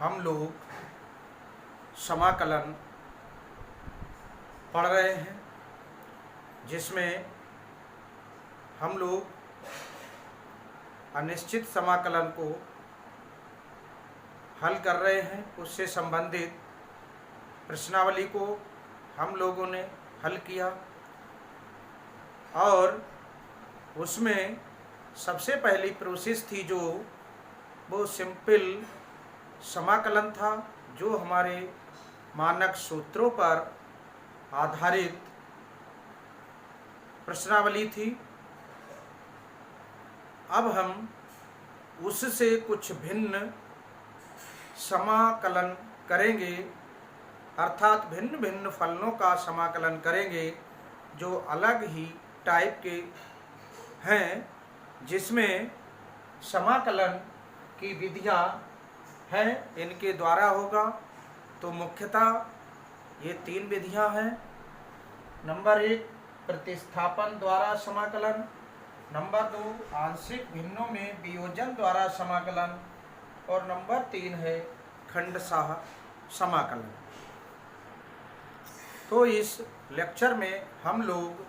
हम लोग समाकलन पढ़ रहे हैं, जिसमें हम लोग अनिश्चित समाकलन को हल कर रहे हैं। उससे संबंधित प्रश्नावली को हम लोगों ने हल किया और उसमें सबसे पहली प्रोसेस थी जो वो सिंपल समाकलन था, जो हमारे मानक सूत्रों पर आधारित प्रश्नावली थी। अब हम उससे कुछ भिन्न समाकलन करेंगे, अर्थात भिन्न भिन्न फलनों का समाकलन करेंगे जो अलग ही टाइप के हैं, जिसमें समाकलन की विधियां हैं, इनके द्वारा होगा। तो मुख्यतः ये 3 विधियां हैं। नंबर 1 प्रतिस्थापन द्वारा समाकलन, नंबर 2 आंशिक भिन्नों में वियोजन द्वारा समाकलन और नंबर 3 है खंडशः समाकलन। तो इस लेक्चर में हम लोग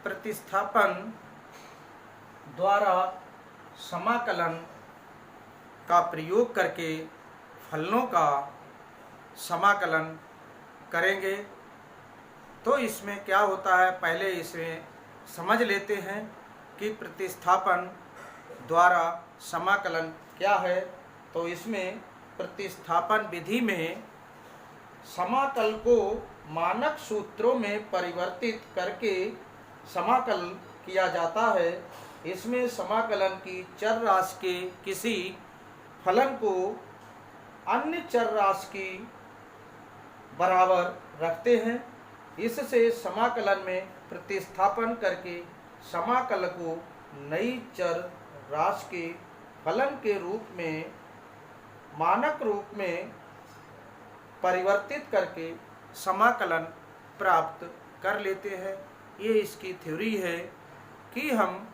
प्रतिस्थापन द्वारा समाकलन का प्रयोग करके फलनों का समाकलन करेंगे। तो इसमें क्या होता है, पहले इसमें समझ लेते हैं कि प्रतिस्थापन द्वारा समाकलन क्या है। तो इसमें प्रतिस्थापन विधि में समाकल को मानक सूत्रों में परिवर्तित करके समाकल किया जाता है। इसमें समाकलन की चर राशि के किसी फलन को अन्य चर राशि की बराबर रखते हैं। इससे समाकलन में प्रतिस्थापन करके समाकल को नई चर राशि के फलन के रूप में मानक रूप में परिवर्तित करके समाकलन प्राप्त कर लेते हैं। ये इसकी थ्योरी है कि हम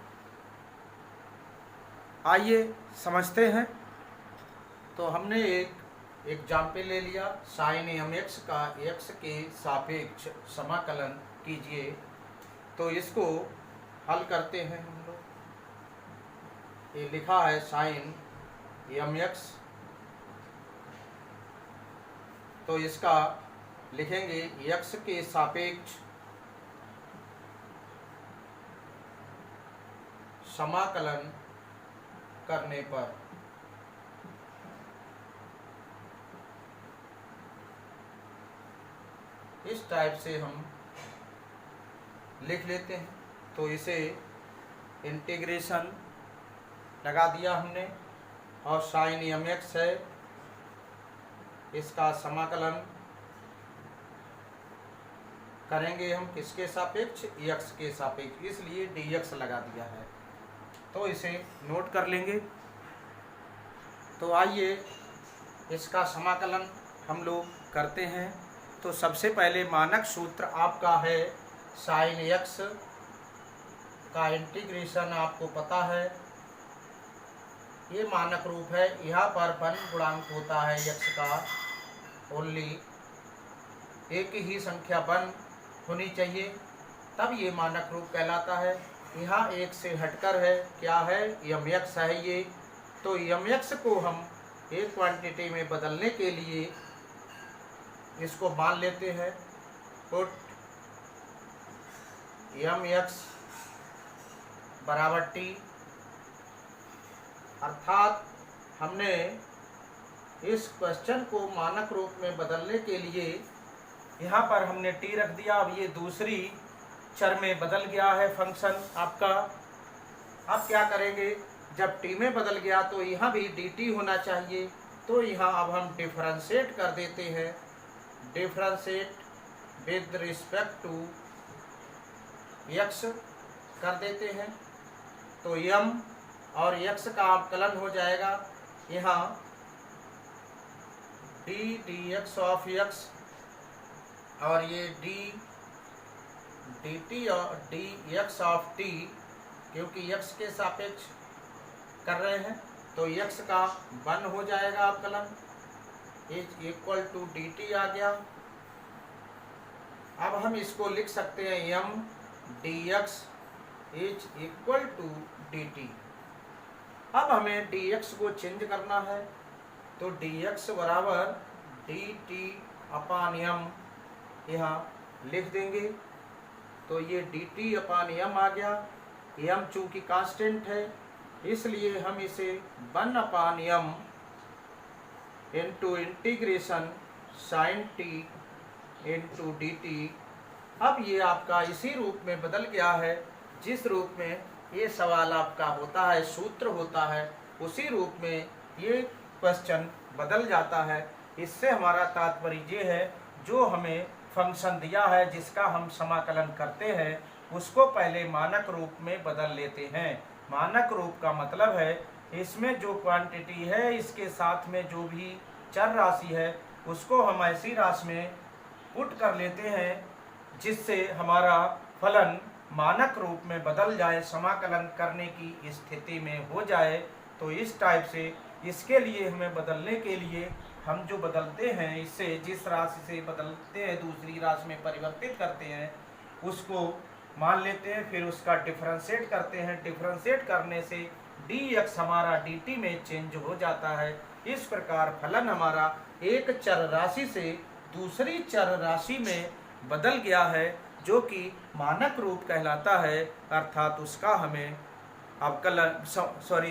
आइए समझते हैं। तो हमने एक एग्जाम्पल ले लिया, sin mx का x के सापेक्ष समाकलन कीजिए। तो इसको हल करते हैं हम लोग। ये लिखा है sin mx, तो इसका लिखेंगे x के सापेक्ष समाकलन करने पर इस टाइप से हम लिख लेते हैं। तो इसे इंटीग्रेशन लगा दिया हमने और sin mx है, इसका समाकलन करेंगे हम किसके सापेक्ष, x के सापेक्ष, इसलिए dx लगा दिया है। तो इसे नोट कर लेंगे। तो आइए इसका समाकलन हम लोग करते हैं। तो सबसे पहले मानक सूत्र आपका है sin x का इंटीग्रेशन आपको पता है, ये मानक रूप है। यहाँ पर वन गुणांक होता है x का, ओनली एक ही संख्या वन होनी चाहिए, तब ये मानक रूप कहलाता है। यहाँ एक से हटकर है, क्या है, mx है ये। तो mx को हम एक क्वांटिटी में बदलने के लिए इसको मान लेते हैं, पुट mx बराबर t, अर्थात हमने इस क्वेश्चन को मानक रूप में बदलने के लिए यहाँ पर हमने t रख दिया। अब ये दूसरी चर में बदल गया है फंक्शन आपका। अब क्या करेंगे, जब t में बदल गया तो यहाँ भी dt होना चाहिए। तो यहाँ अब हम डिफरेंशिएट कर देते हैं, differentiate with respect to x कर देते हैं। तो m और x का अवकलन हो जाएगा यहाँ dx ऑफ x, और ये dt और dx ऑफ t, क्योंकि x के सापेक्ष कर रहे हैं तो x का 1 हो जाएगा अवकलन। Is equal to D T आ गया। अब हम इसको लिख सकते हैं M D X is equal to D T. अब हमें डी एक्स को चेंज करना है, तो डी एक्स बराबर डी टी अपान एम यहाँ लिख देंगे। तो ये डी टी अपान एम आ गया। एम चूँकि कांस्टेंट है इसलिए हम इसे 1 upon M into integration sine T into D T. अब ये आपका इसी रूप में बदल गया है जिस रूप में ये सवाल आपका होता है, सूत्र होता है, उसी रूप में ये क्वेश्चन बदल जाता है। इससे हमारा तात्पर्य ये है, जो हमें फंक्शन दिया है जिसका हम समाकलन करते हैं उसको पहले मानक रूप में बदल लेते हैं। मानक रूप का मतलब है इसमें जो क्वांटिटी है इसके साथ में जो भी चर राशि है उसको हम ऐसी राशि में पुट कर लेते हैं जिससे हमारा फलन मानक रूप में बदल जाए, समाकलन करने की स्थिति में हो जाए। तो इस टाइप से इसके लिए हमें बदलने के लिए हम जो बदलते हैं, इससे जिस राशि से बदलते हैं दूसरी राशि में परिवर्तित करते हैं उसको मान लेते हैं, फिर उसका डिफरेंशिएट करते हैं। डिफरेंशिएट करने से डी एक्स हमारा डी टी में चेंज हो जाता है। इस प्रकार फलन हमारा एक चर राशि से दूसरी चर राशि में बदल गया है जो कि मानक रूप कहलाता है, अर्थात उसका हमें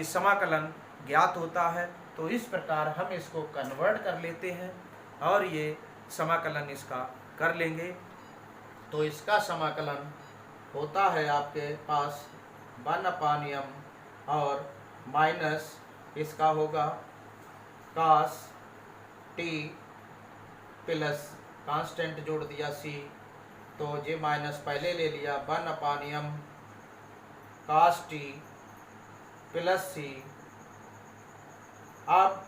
समाकलन ज्ञात होता है। तो इस प्रकार हम इसको कन्वर्ट कर लेते हैं और ये समाकलन इसका कर लेंगे। तो इसका समाकलन होता है आपके पास 1 अपान एम और माइनस इसका होगा कास टी प्लस कांस्टेंट जोड़ दिया सी, तो ये माइनस पहले ले लिया 1 अपान एम कास टी प्लस सी। अब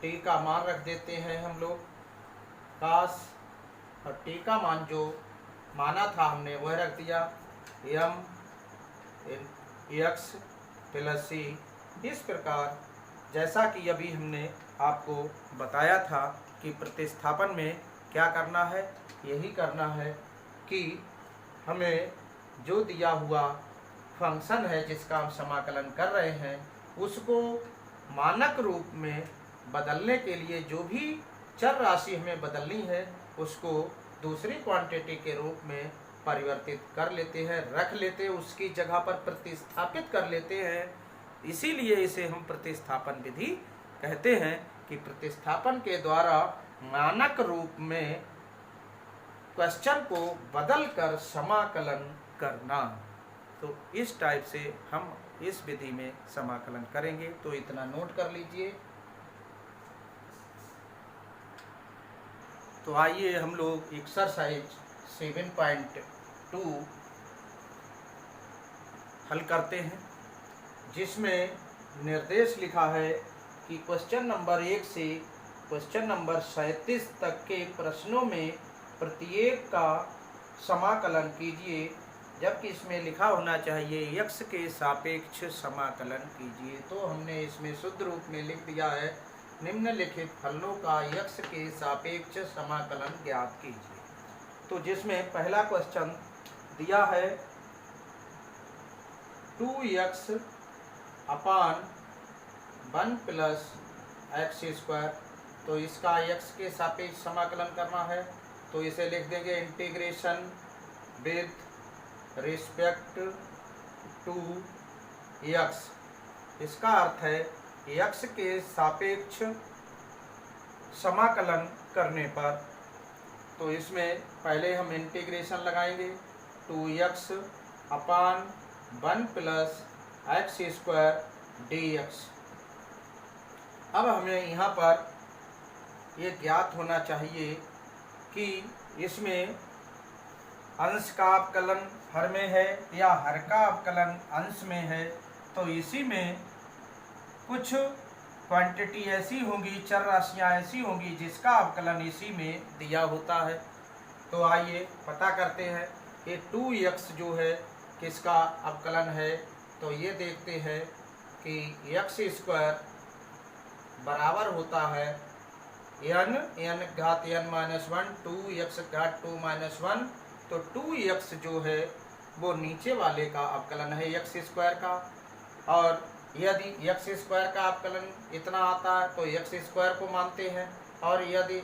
टी का मान रख देते हैं हम लोग कास, और टी का मान जो माना था हमने वह रख दिया एम एक्स प्लस सी। इस प्रकार जैसा कि अभी हमने आपको बताया था कि प्रतिस्थापन में क्या करना है, यही करना है कि हमें जो दिया हुआ फंक्शन है जिसका हम समाकलन कर रहे हैं उसको मानक रूप में बदलने के लिए जो भी चर राशि हमें बदलनी है उसको दूसरी क्वांटिटी के रूप में परिवर्तित कर लेते हैं, रख लेते हैं, उसकी जगह पर प्रतिस्थापित कर लेते हैं। इसीलिए इसे हम प्रतिस्थापन विधि कहते हैं कि प्रतिस्थापन के द्वारा मानक रूप में क्वेश्चन को बदलकर समाकलन करना। तो इस टाइप से हम इस विधि में समाकलन करेंगे। तो इतना नोट कर लीजिए। तो आइए हम लोग एक्सरसाइज 7.2 हल करते हैं, जिसमें निर्देश लिखा है कि क्वेश्चन नंबर 1 से क्वेश्चन नंबर 37 तक के प्रश्नों में प्रत्येक का समाकलन कीजिए, जबकि इसमें लिखा होना चाहिए x के सापेक्ष समाकलन कीजिए। तो हमने इसमें शुद्ध रूप में लिख दिया है निम्नलिखित फलनों का x के सापेक्ष समाकलन ज्ञात कीजिए। तो जिसमें पहला क्वेश्चन दिया है 2x अपान 1 प्लस एक्स स्क्वायर। तो इसका x के सापेक्ष समाकलन करना है, तो इसे लिख देंगे integration with respect to x। इसका अर्थ है x के सापेक्ष समाकलन करने पर, तो इसमें पहले हम इंटीग्रेशन लगाएंगे 2x अपान 1 प्लस एक्स स्क्वायर dx। अब हमें यहाँ पर ये ज्ञात होना चाहिए कि इसमें अंश का अवकलन हर में है या हर का अवकलन अंश में है। तो इसी में कुछ क्वांटिटी ऐसी होंगी, चर राशियाँ ऐसी होंगी जिसका अवकलन इसी में दिया होता है। तो आइए पता करते हैं कि 2x जो है किसका अवकलन है। तो ये देखते हैं कि x स्क्वायर बराबर होता है n घात n माइनस 1 2x घात 2 माइनस 1। तो 2x जो है वो नीचे वाले का अवकलन है x स्क्वायर का, और यदि x स्क्वायर का अवकलन इतना आता है तो x स्क्वायर को मानते हैं, और यदि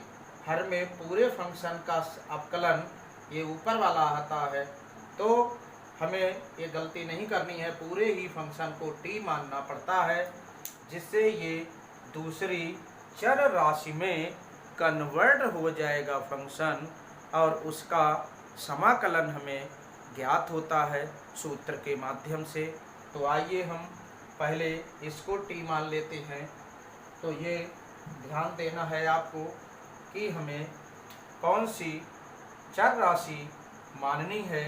हर में पूरे फंक्शन का अवकलन ये ऊपर वाला आता है तो हमें ये गलती नहीं करनी है, पूरे ही फंक्शन को t मानना पड़ता है, जिससे ये दूसरी चर राशि में कन्वर्ट हो जाएगा फंक्शन, और उसका समाकलन हमें ज्ञात होता है सूत्र के माध्यम से। तो आइए हम पहले इसको t मान लेते हैं। तो ये ध्यान देना है आपको कि हमें कौन सी चर राशि माननी है।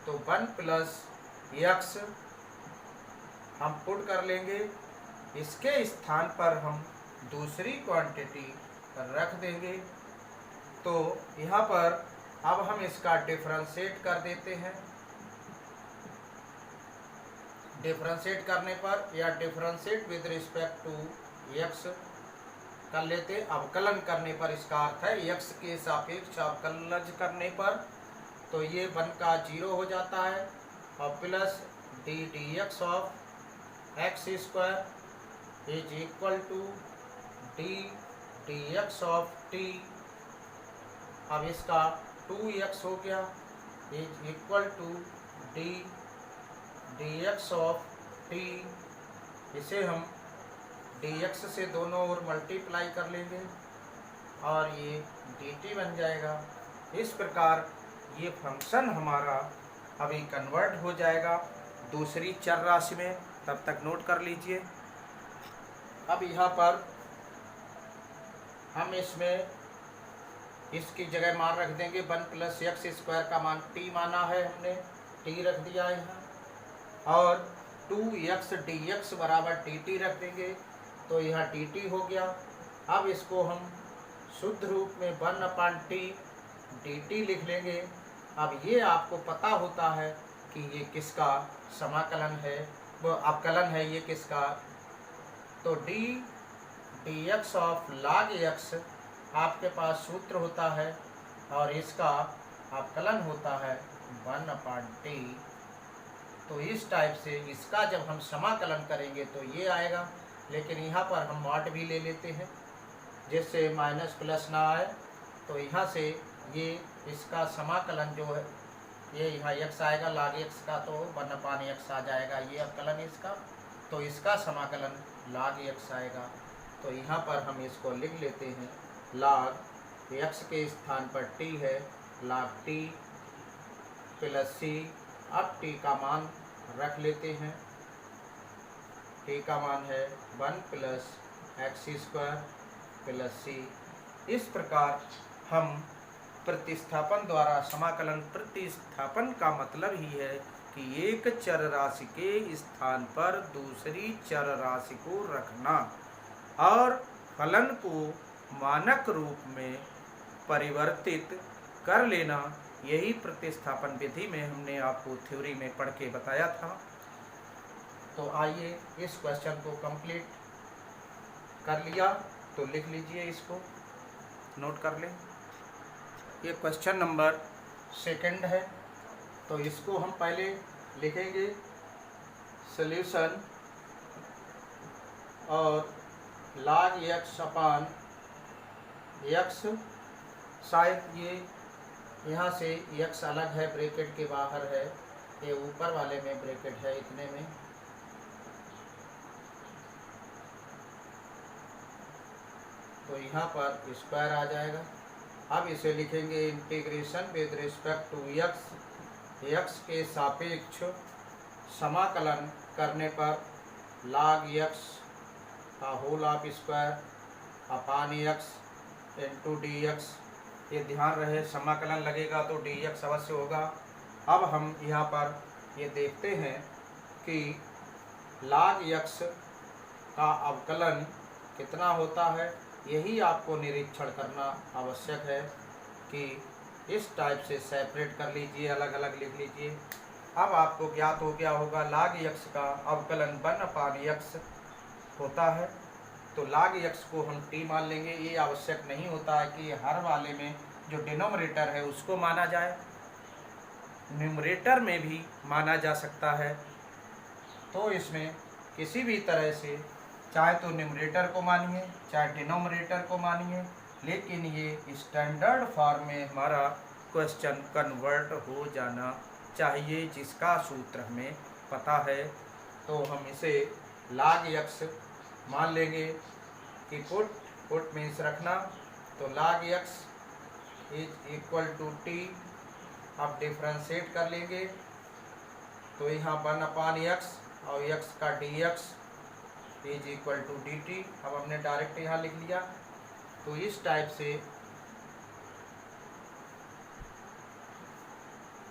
तो 1 प्लस x हम पुट कर लेंगे, इसके स्थान पर हम दूसरी क्वांटिटी रख देंगे। तो यहाँ पर अब हम इसका डिफरेंशिएट कर देते हैं। डिफरेंशिएट करने पर या differentiate with respect to x कर लेते, अवकलन करने पर इसका अर्थ है x के सापेक्ष अवकलन करने पर, तो ये 1 का 0 हो जाता है, और plus d d x of x square is equal to d d x of t. अब इसका 2x हो गया is equal to d d x of t. इसे हम dx से दोनों ओर मल्टीप्लाई कर लेंगे और ये dt बन जाएगा। इस प्रकार ये फंक्शन हमारा अभी कन्वर्ट हो जाएगा दूसरी चर राशि में, तब तक नोट कर लीजिए। अब यहाँ पर हम इसमें इसकी जगह मान रख देंगे 1 प्लस एक्स स्क्वायर का मान t माना है हमने, t रख दिया है यहाँ, और 2x dx बराबर dt रख देंगे, तो यहाँ dt हो गया। अब इसको हम शुद्ध रूप में 1/t dt लिख लेंगे। अब ये आपको पता होता है कि ये किसका समाकलन है, वो अवकलन है ये किसका। तो d dx of log x आपके पास सूत्र होता है और इसका अवकलन होता है 1/t। तो इस टाइप से इसका जब हम समाकलन करेंगे तो ये आएगा, लेकिन यहाँ पर हम मॉड भी ले लेते हैं जिससे माइनस प्लस ना आए। तो यहाँ से ये इसका समाकलन जो है ये यहाँ x आएगा log x का, तो 1/x आ जाएगा ये अवकलन इसका, तो इसका समाकलन log x आएगा। तो यहाँ पर हम इसको लिख लेते हैं log x के स्थान पर t है log t प्लस c। अब t का मान रख लेते हैं, t का मान है 1 plus X square plus c। इस प्रकार हम प्रतिस्थापन द्वारा समाकलन, प्रतिस्थापन का मतलब ही है कि एक चर राशि के स्थान पर दूसरी चर राशि को रखना और फलन को मानक रूप में परिवर्तित कर लेना। यही प्रतिस्थापन विधि में हमने आपको थ्योरी में पढ़ के बताया था। तो आइए इस क्वेश्चन को कंप्लीट कर लिया तो लिख लीजिए, इसको नोट कर लें। ये क्वेश्चन नंबर 2 है, तो इसको हम पहले लिखेंगे सॉल्यूशन, और log x अपान x, शायद ये यहाँ से x अलग है, ब्रैकेट के बाहर है, ये ऊपर वाले में ब्रैकेट है इतने में, तो यहाँ पर स्क्वायर आ जाएगा। अब इसे लिखेंगे integration with respect to x के सापेक्ष समाकलन करने पर log x का whole of square upon x into dx। ये ध्यान रहे समाकलन लगेगा तो dx अवश्य होगा। अब हम यहाँ पर ये देखते हैं कि log x का अवकलन कितना होता है, यही आपको निरीक्षण करना आवश्यक है कि इस टाइप से सेपरेट कर लीजिए, अलग अलग लिख लीजिए। अब आपको ज्ञात हो गया होगा log x का अवकलन 1/x होता है। तो log x को हम t मान लेंगे। ये आवश्यक नहीं होता है कि हर वाले में जो डिनोमिनेटर है उसको माना जाए, न्यूमरेटर में भी माना जा सकता है। तो इसमें किसी भी तरह से चाहे तो न्यूमरेटर को मानिए चाहे डिनोमिनेटर को मानिए, लेकिन ये स्टैंडर्ड फॉर्म में हमारा क्वेश्चन कन्वर्ट हो जाना चाहिए, जिसका सूत्र हमें पता है। तो हम इसे log x मान लेंगे कि पुट मीन्स रखना, तो log x is equal to t। अब डिफ्रेंशिएट कर लेंगे तो यहाँ 1/x और x का dx is equal to dt। अब हमने डायरेक्ट यहाँ लिख लिया। तो इस टाइप से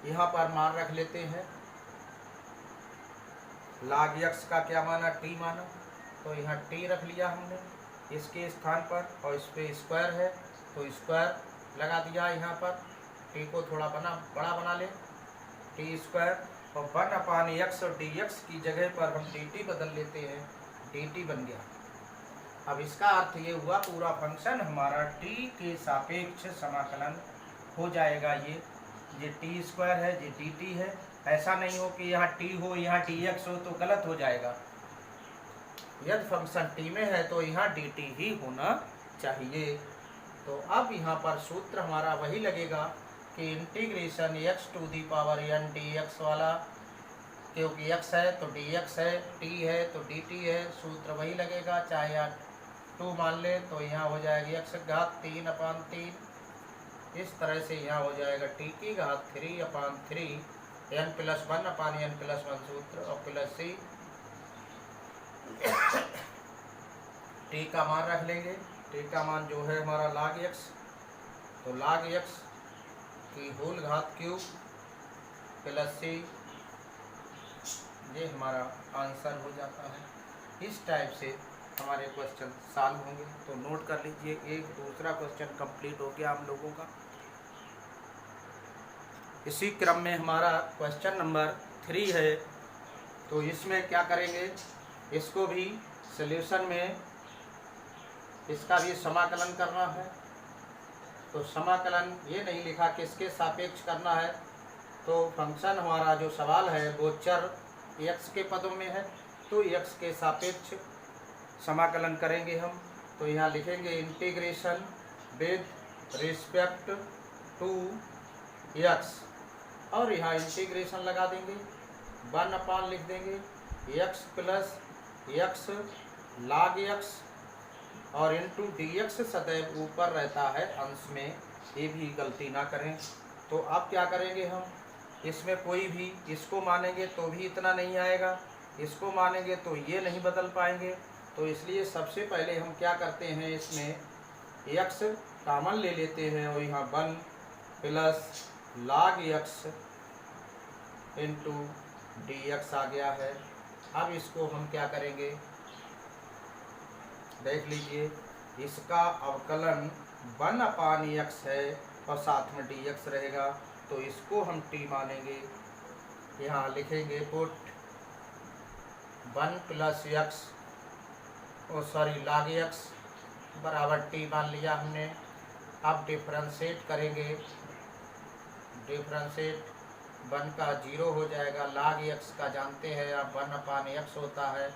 यहाँ पर मान रख लेते हैं। log x का क्या माना, t माना, तो यहाँ t रख लिया हमने इसके स्थान पर, और इस पे स्क्वायर है तो स्क्वायर लगा दिया यहाँ पर। t को थोड़ा बड़ा बना ले, टी स्क्वायर, और 1/x और dx की जगह पर हम dt बदल लेते हैं, dt बन गया। अब इसका अर्थ ये हुआ पूरा फंक्शन हमारा t के सापेक्ष समाकलन हो जाएगा। ये टी स्क्वायर है, ये dt है। ऐसा नहीं हो कि यहाँ t हो यहाँ dx हो, तो गलत हो जाएगा। यदि फंक्शन t में है तो यहाँ dt ही होना चाहिए। तो अब यहाँ पर सूत्र हमारा वही लगेगा कि integration x to the power n dx वाला, क्योंकि x है तो dx है, t है तो dt है, सूत्र वही लगेगा। चाहे आप 2 मान ले तो यहाँ हो जाएगी x घात 3/3। इस तरह से यहाँ हो जाएगा t की घात 3/3 n+1/n+1 सूत्र, और प्लस c t का मान रख लेंगे। t का मान जो है हमारा log x, तो log x की होल घात क्यूब प्लस c, ये हमारा आंसर हो जाता है। इस टाइप से हमारे क्वेश्चन सॉल्व होंगे। तो नोट कर लीजिए, एक दूसरा क्वेश्चन कंप्लीट हो गया हम लोगों का। इसी क्रम में हमारा क्वेश्चन नंबर 3 है। तो इसमें क्या करेंगे, इसको भी सॉल्यूशन में इसका भी समाकलन करना है। तो समाकलन ये नहीं लिखा किसके सापेक्ष करना है, तो फंक्शन हमारा जो सवाल है वो चर x के पदों में है, तो x के सापेक्ष समाकलन करेंगे हम। तो यहाँ लिखेंगे integration with respect to x, और यहाँ इंटीग्रेशन लगा देंगे, 1 लिख देंगे, x plus x log x, और इंटू dx सदैव ऊपर रहता है अंश में, ये भी गलती ना करें। तो अब क्या करेंगे हम, इसमें कोई भी इसको मानेंगे तो भी इतना नहीं आएगा, इसको मानेंगे तो ये नहीं बदल पाएंगे। तो इसलिए सबसे पहले हम क्या करते हैं, इसमें x कॉमन ले लेते हैं, और यहाँ 1 plus log x into dx आ गया है। अब इसको हम क्या करेंगे, देख लीजिए, इसका अवकलन 1/x है और साथ में dx रहेगा, तो इसको हम t मानेंगे। यहाँ लिखेंगे put 1 plus x log x बराबर t मान लिया हमने। अब डिफ्रेंशिएट करेंगे, डिफ्रेंशिएट 1 का 0 हो जाएगा, log x का जानते हैं आप 1/x होता है,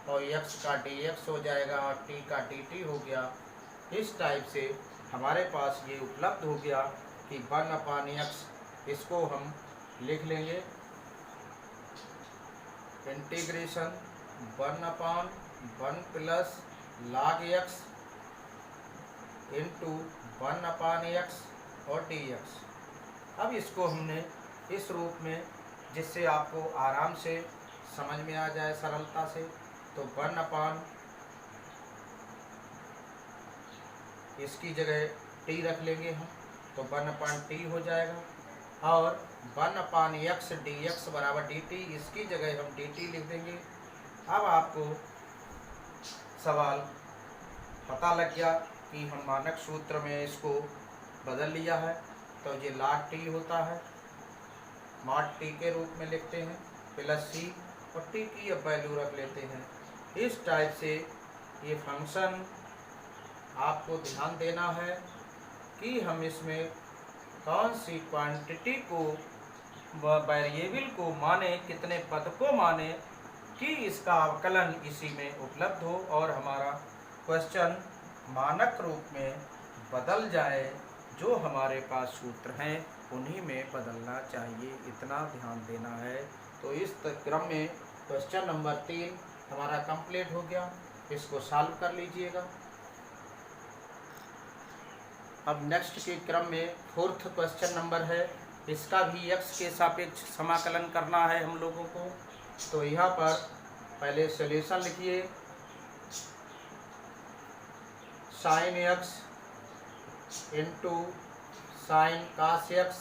और x का dx हो जाएगा और t का dt हो गया। इस टाइप से हमारे पास ये उपलब्ध हो गया कि 1/x, इसको हम लिख लेंगे integration 1/1 plus log x into 1/x और dx। अब इसको हमने इस रूप में, जिससे आपको आराम से समझ में आ जाए सरलता से, तो 1/, इसकी जगह t रख लेंगे हम, तो 1/t हो जाएगा, और 1/x dx बराबर dt, इसकी जगह हम dt लिख देंगे। अब आपको सवाल पता लग गया कि हम मानक सूत्र में इसको बदल लिया है, तो ये log t होता है, mod t के रूप में लिखते हैं, प्लस c, और t की अब वैल्यू रख लेते हैं। इस टाइप से ये फंक्शन आपको ध्यान देना है कि हम इसमें कौन सी क्वांटिटी को वेरिएबल को माने, कितने पद को माने कि इसका अवकलन इसी में उपलब्ध हो और हमारा क्वेश्चन मानक रूप में बदल जाए। जो हमारे पास सूत्र हैं उन्हीं में बदलना चाहिए, इतना ध्यान देना है। तो इस क्रम में क्वेश्चन नंबर 3 हमारा कंप्लीट हो गया। इसको सॉल्व कर लीजिएगा। अब नेक्स्ट के क्रम में 4th क्वेश्चन नंबर है। इसका भी x के सापेक्ष समाकलन करना है हम लोगों को। तो यहाँ पर पहले सॉल्यूशन लिखिए। Sine x into sine cos x।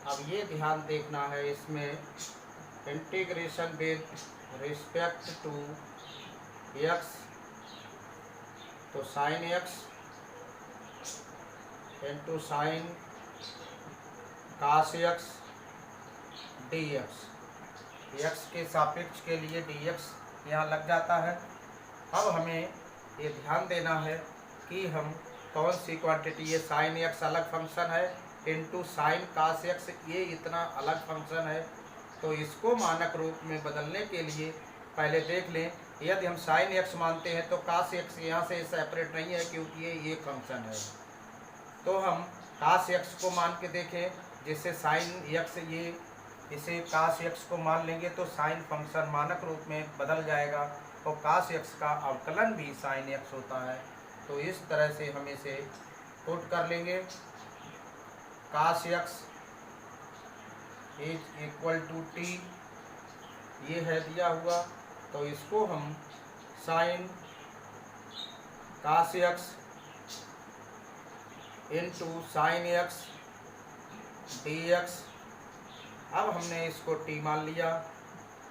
अब ये ध्यान देखना है, इसमें integration with respect to x, तो sine x into sine cos x dx। x के सापेक्ष के लिए dx यहाँ लग जाता है। अब हमें ये ध्यान देना है कि हम कौन सी क्वांटिटी, ये साइन x अलग फंक्शन है इंटू साइन कास x ये इतना अलग फंक्शन है। तो इसको मानक रूप में बदलने के लिए पहले देख लें, यदि हम साइन x मानते हैं तो कास x यहाँ से सेपरेट नहीं है क्योंकि ये एक फंक्शन है। तो हम कास x को मान के देखें, जिससे साइन x ये इसे कास x को मान लेंगे तो साइन फंक्शन मानक रूप में बदल जाएगा और कास x का अवकलन भी साइन x होता है। तो इस तरह से हम इसे पुट कर लेंगे। Cos x is equal to t, ये है दिया हुआ। तो इसको हम sine cos x into sine x dx। अब हमने इसको t मान लिया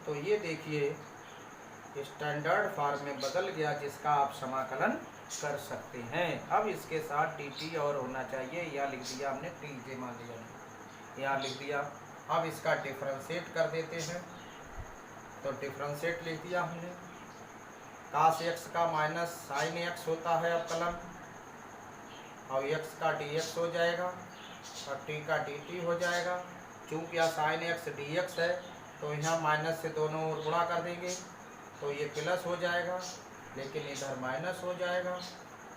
तो ये देखिए स्टैंडर्ड फॉर्म में बदल गया, जिसका आप समाकलन कर सकते हैं। अब इसके साथ dt और होना चाहिए, यहाँ लिख दिया हमने, tj मान लिया, यहाँ लिख दिया। अब इसका डिफ्रेंशिएट कर देते हैं। तो डिफ्रेंशिएट लिख दिया हमने। कास x का माइनस साइन x होता है अवकलन, और x का dx हो जाएगा और t का dt हो जाएगा। चूँकि यहाँ साइन x dx है तो यहाँ माइनस से दोनों ओर गुणा कर देंगे तो ये प्लस हो जाएगा, लेकिन इधर माइनस हो जाएगा।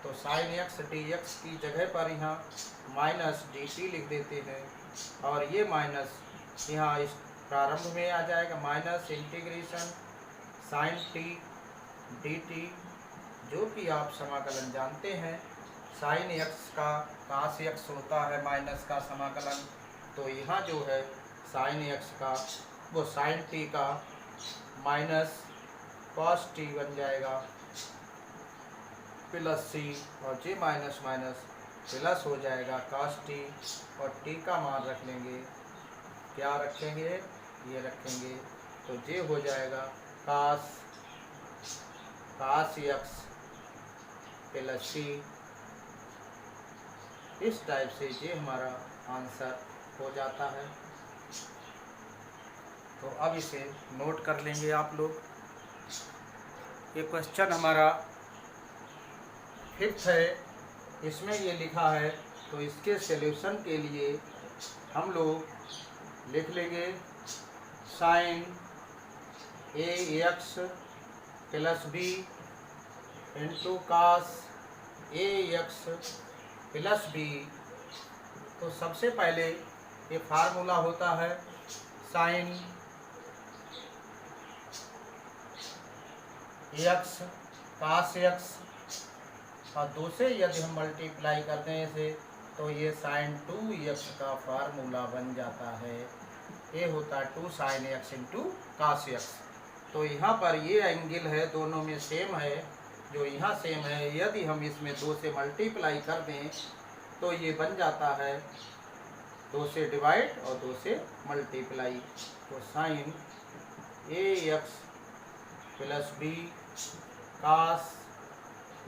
तो साइन x dx की जगह पर यहाँ माइनस dt लिख देते हैं और ये माइनस यहाँ इस प्रारंभ में आ जाएगा। Minus integration sine t dt, जो कि आप समाकलन जानते हैं। साइन x का कास x होता है माइनस का समाकलन। तो यहाँ जो है साइन x का वो साइन t का माइनस कॉस t बन जाएगा प्लस c, और j माइनस माइनस प्लस हो जाएगा कास t, और t का मान रख लेंगे, क्या रखेंगे, ये रखेंगे। तो j हो जाएगा कास x प्लस c। इस टाइप से ये हमारा आंसर हो जाता है। तो अब इसे नोट कर लेंगे आप लोग। ये क्वेश्चन हमारा 5th है, इसमें ये लिखा है। तो इसके सॉल्यूशन के लिए हम लोग लिख लेंगे sine ax plus b into cos ax plus b। तो सबसे पहले ये फार्मूला होता है साइन x कास x, और दूसरे यदि हम मल्टीप्लाई करते हैं इसे तो ये साइन 2x का फार्मूला बन जाता है। ये होता है 2 sine x into cos x। तो यहाँ पर ये एंगल है, दोनों में सेम है, जो यहाँ सेम है। यदि हम इसमें 2 से मल्टीप्लाई कर दें तो ये बन जाता है 2 से डिवाइड और 2 से मल्टीप्लाई। तो साइन ax प्लस b कास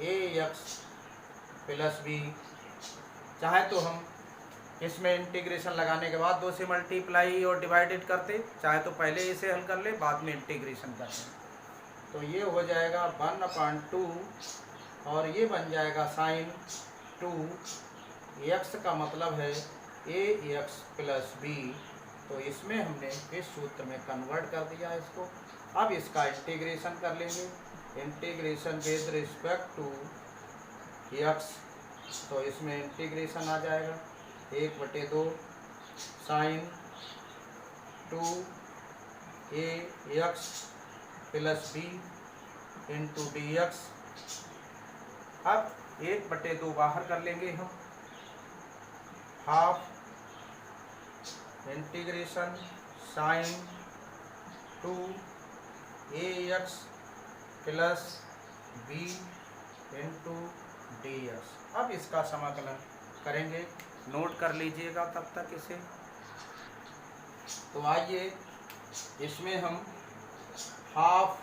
ax प्लस b। चाहे तो हम इसमें इंटीग्रेशन लगाने के बाद 2 से मल्टीप्लाई और डिवाइडेड करते, चाहे तो पहले इसे हल कर ले बाद में इंटीग्रेशन करते। तो ये हो जाएगा 1/2 और ये बन जाएगा साइन 2 x का मतलब है ax प्लस बी। तो इसमें हमने इस सूत्र में कन्वर्ट कर दिया इसको। अब इसका इंटीग्रेशन कर लेंगे, integration with respect to x। तो इसमें इंटीग्रेशन आ जाएगा 1/2 sine 2ax plus b into d x. अब 1/2 बाहर कर लेंगे हम, half integration sine 2ax plus b into d x. अब इसका समाकलन करेंगे, नोट कर लीजिएगा तब तक इसे। तो आइए इसमें हम half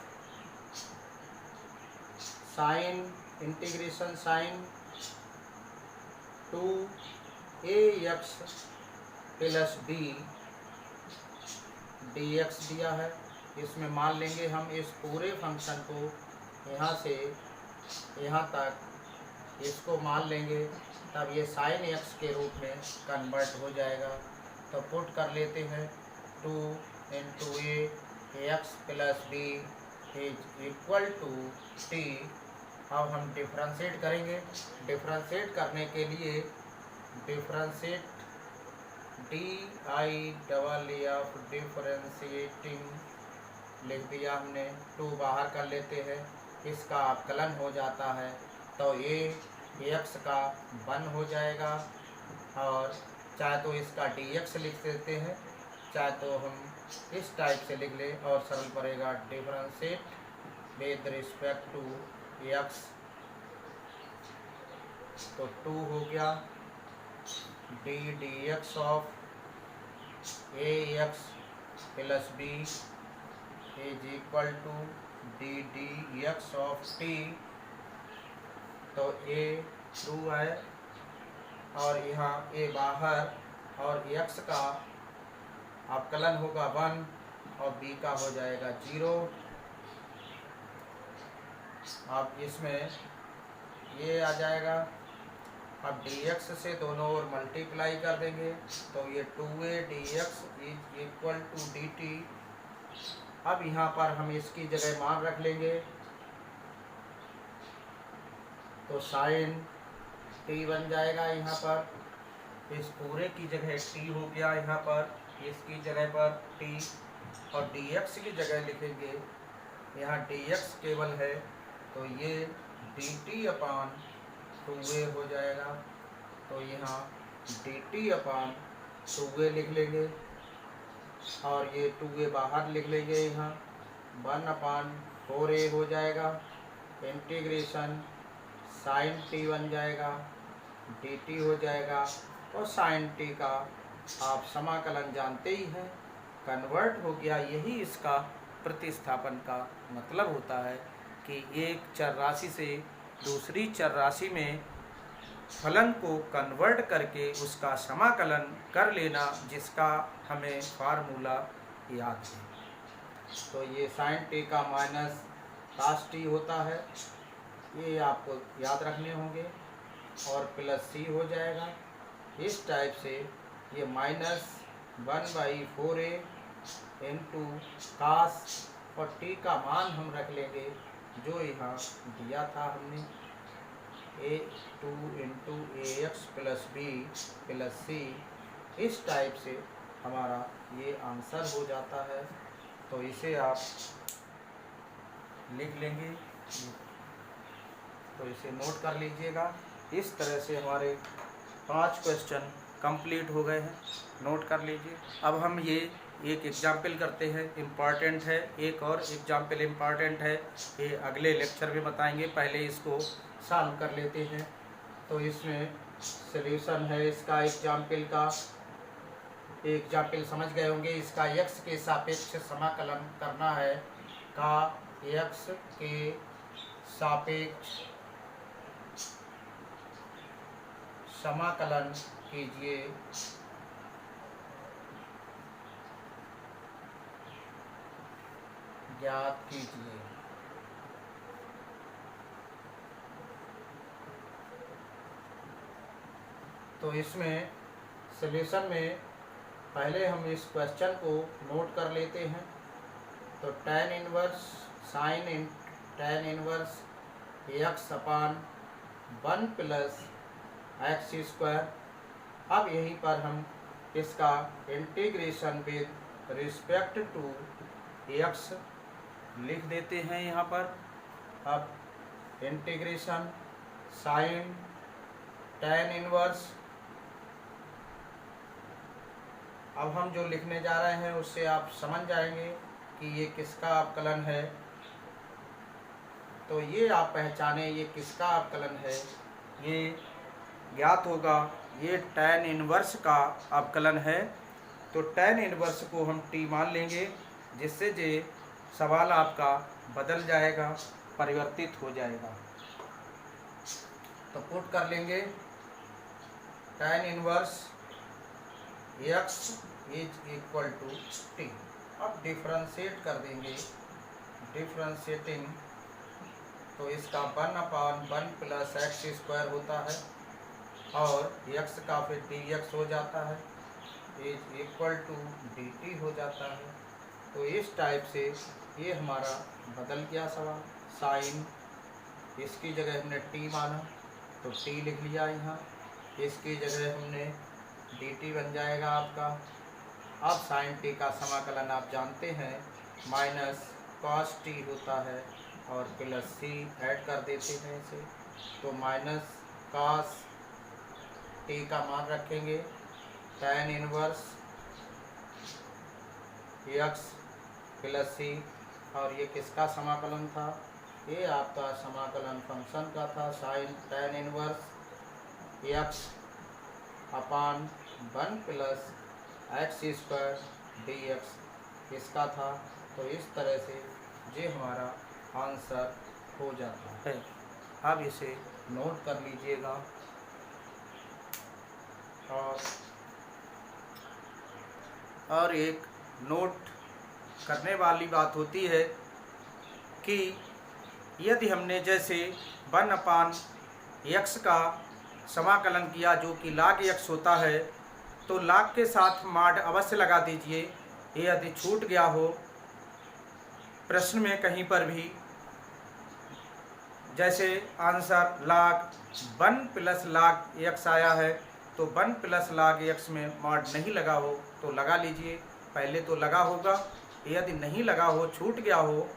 sine integration sine 2ax plus b d x दिया है। इसमें मान लेंगे हम इस पूरे फंक्शन को यहाँ से यहाँ तक इसको मान लेंगे, तब ये साइन एक्स के रूप में कन्वर्ट हो जाएगा। तो पुट कर लेते हैं 2 into ax plus b is equal to t। अब हम डिफ्रेंशिएट करेंगे, डिफ्रेंशिएट करने के लिए डिफ्रेंशिएट DIFF डिफ्रेंशिएटिंग लिख दिया हमने, 2 बाहर कर लेते हैं, इसका अवकलन हो जाता है। तो ये x का 1 हो जाएगा और चाहे तो इसका dx लिख देते हैं, चाहे तो हम इस टाइप से लिख लें और सरल पड़ेगा। Differentiate with respect to x, तो 2 हो गया dx of ax plus b is equal to dx of t। तो a 2 है और यहाँ a बाहर और x का अवकलन होगा 1 और b का हो जाएगा 0। अब इसमें ये आ जाएगा। अब dx से दोनों ओर मल्टीप्लाई कर देंगे, तो ये 2a dx is equal to dt। अब यहाँ पर हम इसकी जगह मान रख लेंगे, तो साइन t बन जाएगा यहाँ पर, इस पूरे की जगह t हो गया यहाँ पर, इसकी जगह पर t और dx की जगह लिखेंगे, यहाँ dx केवल है तो ये dt अपान 2a हो जाएगा। तो यहाँ dt अपान 2a लिख लेंगे और ये 2a बाहर लिख लेंगे, यहाँ 1/4a हो जाएगा। इंटीग्रेशन साइन t बन जाएगा, dt हो जाएगा और साइन t का आप समाकलन जानते ही हैं, कन्वर्ट हो गया। यही इसका प्रतिस्थापन का मतलब होता है कि एक चर राशि से दूसरी चर राशि में फलन को कन्वर्ट करके उसका समाकलन कर लेना, जिसका हमें फार्मूला याद है। तो ये साइन t का माइनस cos t होता है, ये आपको याद रखने होंगे, और प्लस c हो जाएगा। इस टाइप से ये माइनस 1/4a इंटू कास और t का मान हम रख लेंगे जो यहाँ दिया था हमने, a2 into ax plus B plus C. इस टाइप से हमारा ये आंसर हो जाता है। तो इसे आप लिख लेंगे, तो इसे नोट कर लीजिएगा। इस तरह से हमारे 5 क्वेश्चन कंप्लीट हो गए हैं, नोट कर लीजिए। अब हम ये एक एग्जाम्पल करते हैं, इम्पॉर्टेंट है, एक और एग्जाम्पल इम्पॉर्टेंट है, ये अगले लेक्चर में बताएंगे। पहले इसको सॉल्व कर लेते हैं। तो इसमें सॉल्यूशन है इसका एग्जाम्पल का, एग्जाम्पल समझ गए होंगे। इसका x के सापेक्ष समाकलन करना है, का x के सापेक्ष समाकलन कीजिए। ज्ञात कीजिए। तो इसमें सॉल्यूशन में पहले हम इस क्वेश्चन को नोट कर लेते हैं। तो tan inverse sine tan inverse X upon 1 plus X square. अब यहीं पर हम इसका integration with respect to X लिख देते हैं यहाँ पर। अब इंटीग्रेशन साइन tan इनवर्स, अब हम जो लिखने जा रहे हैं उससे आप समझ जाएंगे कि ये किसका अवकलन है। तो ये आप पहचाने ये किसका अवकलन है, ये ज्ञात होगा, ये tan इनवर्स का अवकलन है। तो tan इनवर्स को हम t मान लेंगे, जिससे ये सवाल आपका बदल जाएगा, परिवर्तित हो जाएगा। तो पुट कर लेंगे tan inverse x is equal to t। अब डिफ्रेंशिएट कर देंगे, डिफ्रेंशिएटिंग तो इसका 1/1 प्लस एक्स स्क्वायर होता है और x का फिर dx हो जाता है, इज इक्वल टू dt हो जाता है। तो इस टाइप से ये हमारा बदल गया सवाल। साइन इसकी जगह हमने t माना तो t लिख लिया यहाँ, इसकी जगह हमने dt बन जाएगा आपका। अब साइन t का समाकलन आप जानते हैं माइनस cos t होता है और प्लस c ऐड कर देते हैं इसे। तो माइनस cos t का मान रखेंगे, tan inverse x plus c, और ये किसका समाकलन था, ये आपका समाकलन फंक्शन का था, साइन tan इनवर्स x अपान 1 प्लस एक्स स्क्वायर dx इसका था। तो इस तरह से ये हमारा आंसर हो जाता है। अब इसे नोट कर लीजिएगा। और एक नोट करने वाली बात होती है कि यदि हमने जैसे 1/x का समाकलन किया जो कि log x होता है, तो log के साथ मॉड अवश्य लगा दीजिए। ये यदि छूट गया हो प्रश्न में कहीं पर भी, जैसे answer log 1 plus log x आया है तो 1 प्लस log x में मॉड नहीं लगा हो तो लगा लीजिए। पहले तो लगा होगा, यदि नहीं लगा हो, छूट गया हो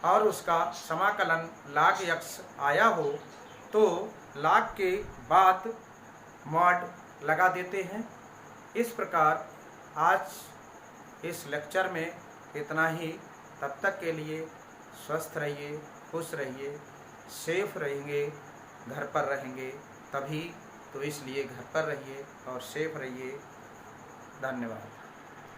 और उसका समाकलन log x आया हो तो log के बाद मॉड लगा देते हैं। इस प्रकार आज इस लेक्चर में इतना ही। तब तक के लिए स्वस्थ रहिए, खुश रहिए, सेफ रहेंगे, घर पर रहेंगे तभी, तो इसलिए घर पर रहिए और सेफ रहिए। धन्यवाद।